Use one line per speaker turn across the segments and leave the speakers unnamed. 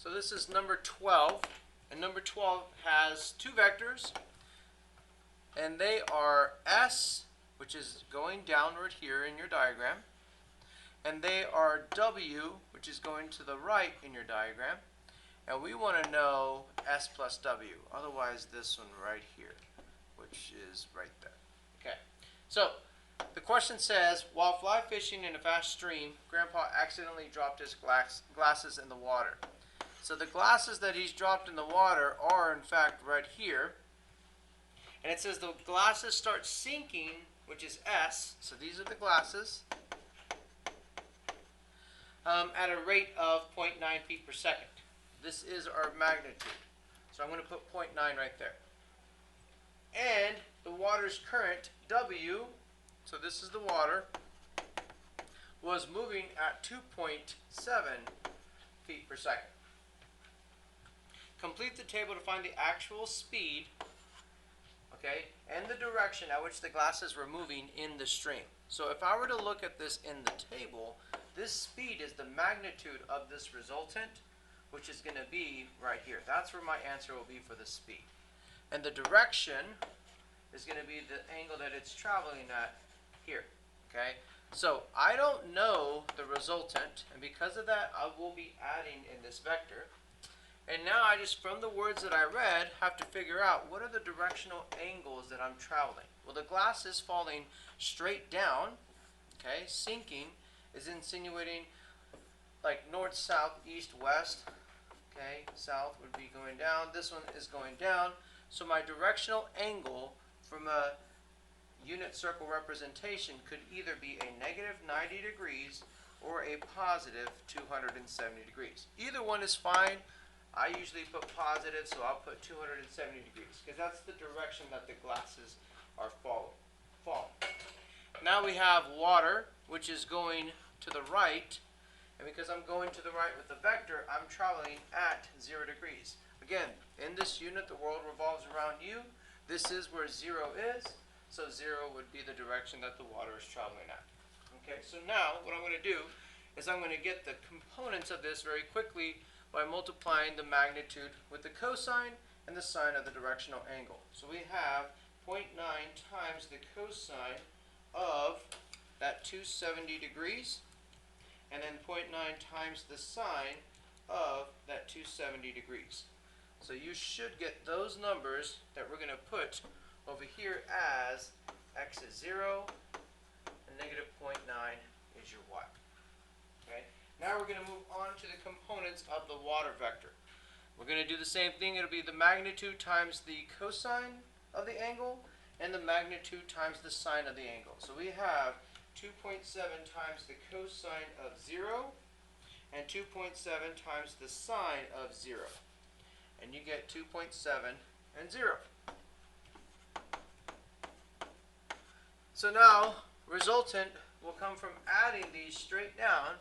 So this is number 12, and number 12 has two vectors, and they are S, which is going downward here in your diagram, and they are W, which is going to the right in your diagram, and we want to know S plus W, otherwise this one right here, which is right there. Okay, so the question says, while fly fishing in a vast stream, Grandpa accidentally dropped his glasses in the water. So the glasses that he's dropped in the water are in fact right here. And it says the glasses start sinking, which is S. So these are the glasses at a rate of 0.9 feet per second. This is our magnitude. So I'm going to put 0.9 right there. And the water's current, W, so this is the water, was moving at 2.7 feet per second. Complete the table to find the actual speed, okay, and the direction at which the glasses were moving in the stream. So if I were to look at this in the table, this speed is the magnitude of this resultant, which is going to be right here. That's where my answer will be for the speed. And the direction is going to be the angle that it's traveling at here, okay? So I don't know the resultant, and because of that, I will be adding in this vector. And now I just, from the words that I read, have to figure out what are the directional angles that I'm traveling. Well, the glass is falling straight down, okay? Sinking is insinuating like north, south, east, west, okay? South would be going down. This one is going down. So my directional angle from a unit circle representation could either be a negative 90 degrees or a positive 270 degrees. Either one is fine. I usually put positive, so I'll put 270 degrees because that's the direction that the glasses are falling. Now we have water, which is going to the right, and because I'm going to the right with the vector, I'm traveling at 0 degrees. Again, in this unit, the world revolves around you. This is where 0 is, so 0 would be the direction that the water is traveling at. Okay, so now what I'm going to do is I'm going to get the components of this very quickly by multiplying the magnitude with the cosine and the sine of the directional angle. So we have 0.9 times the cosine of that 270 degrees, and then 0.9 times the sine of that 270 degrees. So you should get those numbers that we're going to put over here as x is 0 and negative 0.9 is your y. Okay? Now we're going to move on to the components of the water vector. We're going to do the same thing. It'll be the magnitude times the cosine of the angle and the magnitude times the sine of the angle. So we have 2.7 times the cosine of 0 and 2.7 times the sine of 0. And you get 2.7 and 0. So now resultant will come from adding these straight down,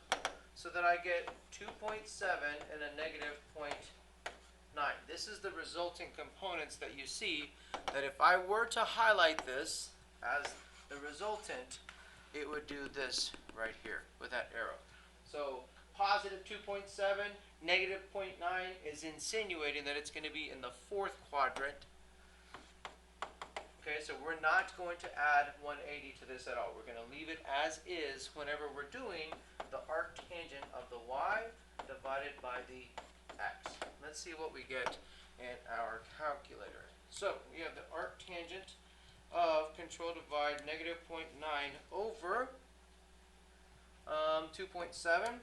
so that I get 2.7 and a negative 0.9. This is the resulting components that you see, that if I were to highlight this as the resultant, it would do this right here with that arrow. So positive 2.7, negative 0.9 is insinuating that it's going to be in the fourth quadrant. Okay, so we're not going to add 180 to this at all. We're going to leave it as is whenever we're doing the arctangent of the y divided by the x. Let's see what we get in our calculator. So we have the arctangent of control divide negative 0.9 over 2.7.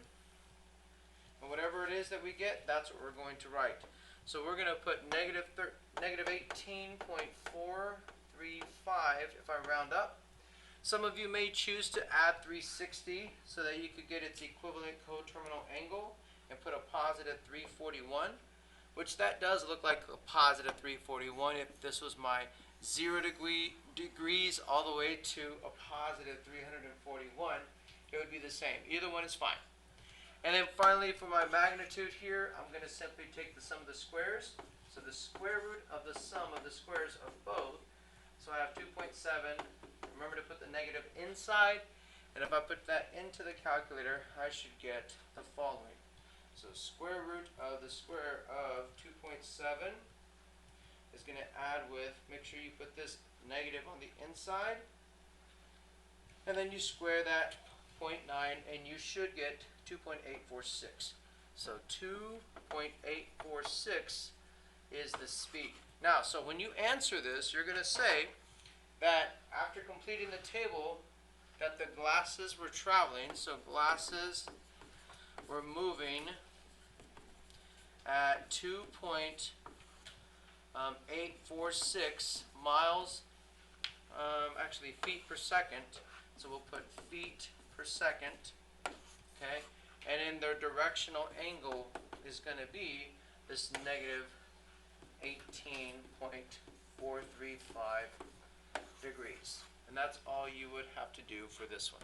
And whatever it is that we get, that's what we're going to write. So we're going to put negative 18.435 if I round up. Some of you may choose to add 360 so that you could get its equivalent coterminal angle and put a positive 341, which that does look like a positive 341 if this was my 0 degrees all the way to a positive 341. It would be the same. Either one is fine. And then finally, for my magnitude here, I'm going to simply take the sum of the squares. So the square root of the sum of the squares of both. So I have 2.7. Remember to put the negative inside. And if I put that into the calculator, I should get the following. So square root of the square of 2.7 is going to add with, make sure you put this negative on the inside, and then you square that 0.9 and you should get 2.846. So 2.846 is the speed. Now, so when you answer this, you're going to say that after completing the table, that the glasses were traveling, so glasses were moving at 2.846 miles, actually feet per second, so we'll put feet per second, okay, and then their directional angle is going to be this negative 18.435 degrees. And that's all you would have to do for this one.